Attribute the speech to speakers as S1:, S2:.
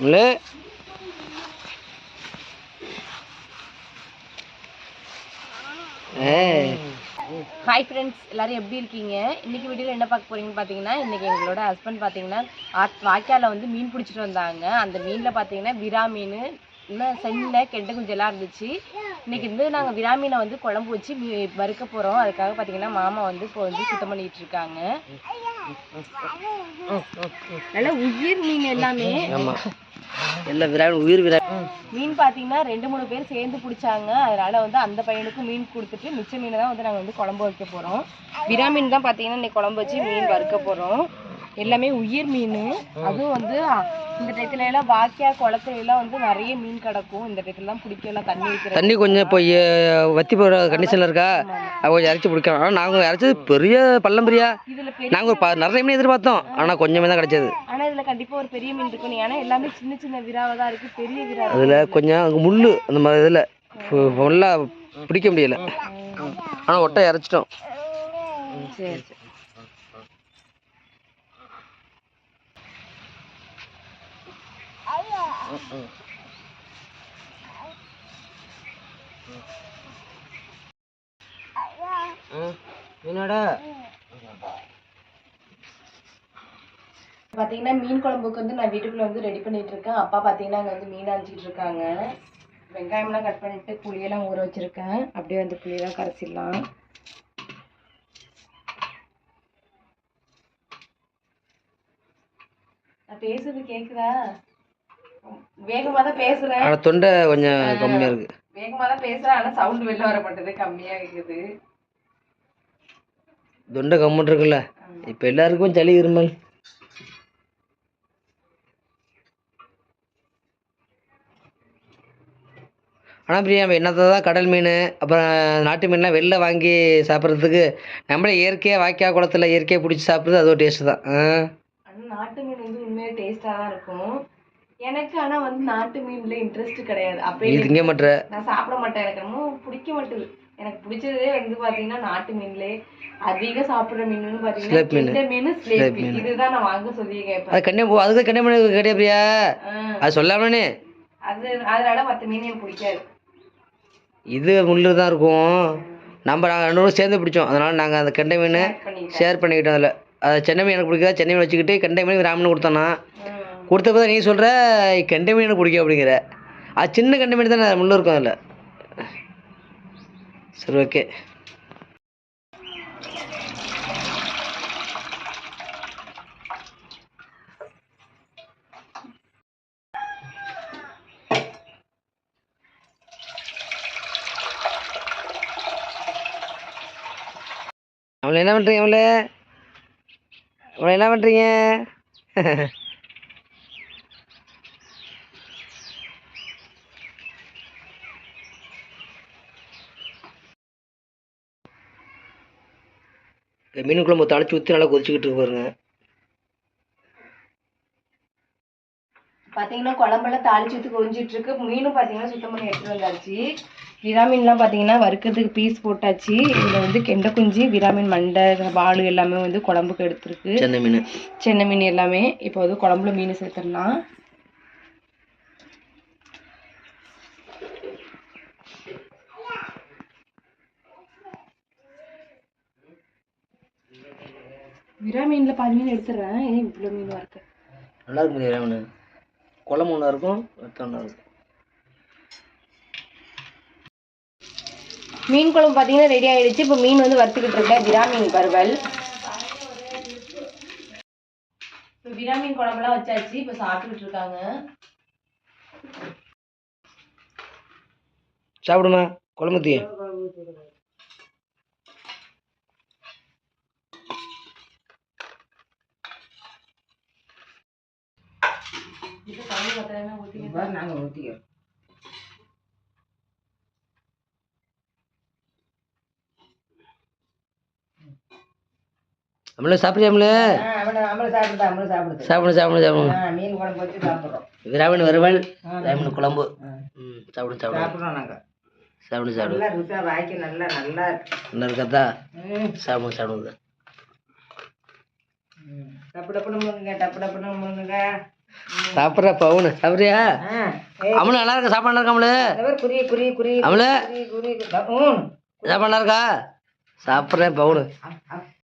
S1: இல்லை
S2: hi friends, எல்லோரும் எப்படி இருக்கீங்க? இன்றைக்கி வீடியோவில் என்ன பார்க்க போகிறீங்கன்னு பார்த்தீங்கன்னா, இன்றைக்கி எங்களோட ஹஸ்பண்ட் பார்த்தீங்கன்னா வாய்க்காலில் வந்து மீன் பிடிச்சிட்டு வந்தாங்க. அந்த மீனில் பார்த்தீங்கன்னா விரா மீன், இன்னும் சென்னை கெண்டை குஞ்செல்லாம் இருந்துச்சு. இன்றைக்கி வந்து நாங்கள் விரா மீனை வந்து குழம்பு வச்சு வறுக்க போகிறோம். அதுக்காக பார்த்தீங்கன்னா மாமா வந்து இப்போ வந்து சுத்தம் பண்ணிகிட்டு இருக்காங்க. நல்லா உயிர் மீன் எல்லாமே.
S1: எல்லாம் உயிர்
S2: மீன் பார்த்தீங்கன்னா 2-3 பேர் சேர்ந்து பிடிச்சாங்க. அதனால வந்து அந்த பையனுக்கும் மீன் கொடுத்துட்டு மிச்ச மீனை தான் வந்து நாங்கள் வந்து குழம்பு வைக்க போகிறோம். விரா மீன் தான் பார்த்தீங்கன்னா இன்னைக்கு குழம்பு வச்சு மீன் வறுக்க போகிறோம். எல்லாமே உயிர் மீன். அதுவும் வந்து இந்த டயத்துல எல்லாம் வாக்கியா குளத்துல எல்லாம் வந்து நிறைய மீன் கிடக்கும். இந்த டயத்துலலாம் பிடிக்கலாம். தண்ணி
S1: கொஞ்சம் இப்போ வத்தி போகிற கண்டிஷனில் இருக்கா, கொஞ்சம் இறச்சி பிடிக்கலாம். ஆனால் நாங்கள் இறச்சது பெரிய பள்ளம் பெரியா. நாங்கள் நிறைய மீன் எதிர்பார்த்தோம், ஆனால் கொஞ்சமே தான் கிடைச்சது.
S2: ஆனால் இதில் கண்டிப்பாக ஒரு பெரிய மீன் இருக்கும். ஏன்னா எல்லாமே சின்ன சின்ன விராவாக தான் இருக்குது. பெரிய விரா
S1: அதில் கொஞ்சம் அங்கே முள் அந்த மாதிரி இதில் நல்லா பிடிக்க முடியலை. ஆனால் ஒட்டை இறச்சிட்டோம்.
S2: சரி சரி. பார்த்தீங்கன்னா மீன் குழம்புக்கு வந்து நான் வீட்டுக்குள்ள வந்து ரெடி பண்ணிட்டு இருக்கேன். அப்பா பார்த்தீங்கன்னா அங்கே வந்து மீன் அரைச்சிட்டு இருக்காங்க. வெங்காயம்லாம் கட் பண்ணிட்டு புளியெல்லாம் ஊற வச்சிருக்கேன். அப்படியே வந்து புளியெல்லாம் கரைச்சிடலாம். நான் பேசுறது கேக்குதா? வேகமா தான் பேசுறேன்.
S1: தொண்டை கொஞ்சம் கம்மியா இருக்கு.
S2: வேகமா தான் பேசுறேன், ஆனா சவுண்ட் வெளில வர மாட்டேது, கம்மியா இருக்குது.
S1: தொண்டை கம்மிட்டு இருக்குல்ல. இப்ப எல்லாருக்கும் சளி இருமல். ஆனால் பிரியா என்னத்தான் கடல் மீன் அப்புறம் நாட்டு மீன்லாம் வெளில வாங்கி சாப்பிட்றதுக்கு நம்மளே இயற்கையாக வாய்க்கா குளத்துல இயற்கையாக பிடிச்சி சாப்பிட்றது அது ஒரு டேஸ்ட்டு தான்.
S2: ஆனால் நாட்டு மீன் வந்து உண்மையாக டேஸ்ட்டாக தான் இருக்கும் எனக்கு. ஆனால் வந்து நாட்டு மீன்ல இன்ட்ரெஸ்ட் கிடையாது. அப்படியே
S1: திங்க மாட்டேன்,
S2: நான் சாப்பிட மாட்டேன். எனக்கு ரொம்ப பிடிக்க மாட்டேது. எனக்கு பிடிச்சதே வந்து பார்த்தீங்கன்னா நாட்டு மீன்லேயே அதிகம் சாப்பிட்ற மீன் பார்த்தீங்கன்னா மீன், ஸ்லேட் மீன். இதுதான் நான் வாங்க சொல்லி கேட்பேன்.
S1: அது கண்ணே அதுக்கு கண்ணே மீன் கிடையாது பிரியா, அது சொல்லாமனே.
S2: அதனால மற்ற மீன் எனக்கு பிடிக்காது.
S1: இது முள்ளு தான் இருக்கும். நாங்கள் 2 பேரும் சேர்ந்து பிடிச்சோம். அதனால் நாங்கள் அந்த கெண்டை மீன் ஷேர் பண்ணிக்கிட்டோம். அதில் அது சென்னை மீன் எனக்கு பிடிக்காது. சென்னை மீன் வச்சுக்கிட்டு கெண்டை மீன் ராமன் கொடுத்தோன்னா கொடுத்தப்போ தான் நீ சொல்கிற கெண்டை மீன் எனக்கு பிடிக்கும் அப்படிங்கிற. அது சின்ன கெண்டை மீன் தானே முள்ளு இருக்கும் அதில். சரி, ஓகே. அவளை என்ன பண்ணுறீங்க? அவளை என்ன பண்ணுறீங்க? மீன் குழம்பு தழைச்சி ஊற்றி நல்லா கொதிச்சுக்கிட்டு இருக்கு பாருங்க.
S2: பார்த்தீங்கன்னா குழம்பெல்லாம் தாளிச்சு ஊற்றி கொதிஞ்சிட்டு இருக்கு. மீனும் பார்த்தீங்கன்னா சுத்தம் பண்ணி எடுத்துட்டு வந்தாச்சு. விராமீன்லாம் பார்த்தீங்கன்னா வறுக்கிறதுக்கு பீஸ் போட்டாச்சு. இதில் வந்து கெண்டை குஞ்சு, விராமீன் மண்டை, வால் எல்லாமே வந்து குழம்புக்கு எடுத்துருக்கு. சென்னை மீன் எல்லாமே. இப்போ வந்து குழம்புல மீன் சேர்த்துடலாம். விராமீனில் பாதி மீன் எடுத்துடுறேன். ஏன் இவ்வளோ மீன் வறுக்க
S1: நல்லா இருக்கும். விராமீன் குழம்பு ஒன்றா இருக்கும், ஒன்றா இருக்கும்.
S2: மீன் குழம்பு பார்த்தீங்கன்னா ரெடி ஆகிடுச்சு. இப்போ மீன் வந்து வறுத்துக்கிட்டு இருக்கேன். விராமீன் வறுவல். இப்போ விராமீன் குழம்புலாம் வச்சாச்சு. இப்போ சாப்பிட்டுக்கிட்டு இருக்காங்க.
S1: சாப்பிடுமா குழம்பு தீ.
S2: நாங்கள் ஊற்றிக்கிறோம்.
S1: சாப்பிடுறியாமல?
S2: மீன் குழம்பு வச்சு சாப்பிட்றோம்.
S1: விராமீன் வறுவல், விராமீன் குழம்பு. சாப்பிடுறோம் நாங்கள். சாப்பிடு.
S2: வாய்க்கு நல்லா
S1: நல்லா இருக்காதா? சாப்பிடுங்க.
S2: டப்பு டப்புன்னு முழுங்குங்க.
S1: சாப்பிட்ற பவுனு சாப்பிட்றியா அமலு நல்லா இருக்கா சாப்பாடு நல்லா இருக்கா அமலு அமலு சாப்பாடு நல்லா இருக்கா சாப்பிட்றேன் பவுனு